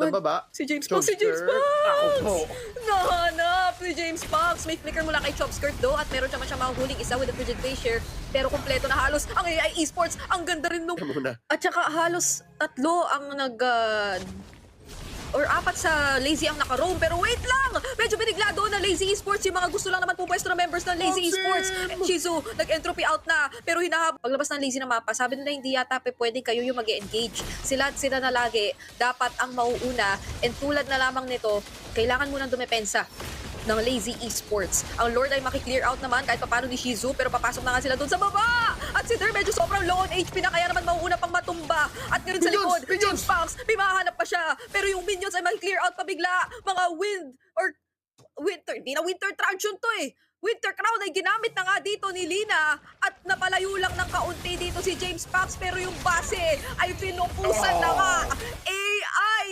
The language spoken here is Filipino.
Sa naman. baba? Si James Fox, si James Chopskirt. Ako po. Fox! Nahanap si James Fox. May flicker mula kay Chopskirt do at meron siya mahuhuling isa with the frigid facial. Pero kompleto na halos ang AI Esports. Ang ganda rin nung... Teka muna. At saka halos tatlo ang or apat sa Lazy ang naka-roam. Pero wait lang! Medyo binigla doon na Lazy Esports. Yung mga gusto lang naman pupwesto na members ng Lazy Maxim! Esports. Shizu, nag-entropy out na. Pero hinahabol. Paglabas ng Lazy na mapa, sabi nila hindi yata pwede kayo yung mag-engage. Sila na lagi. Dapat ang mauuna. And tulad na lamang nito, kailangan munang dumepensa ng Lazy Esports. Ang Lord ay makiklear out naman kahit paano ni Shizu, pero papasok na nga sila doon sa baba! At si Der medyo sobrang low on HP na kaya naman mauuna pang matumba. At ngayon sa likod, James Fox, may mahanap pa siya. Pero yung minions ay makiklear out pa bigla. Mga wind or winter, di na winter truncheon to eh. Winter Crown ay ginamit na nga dito ni Lina at napalayo lang ng kaunti dito si James Fox pero yung base ay pinupusan na nga. AI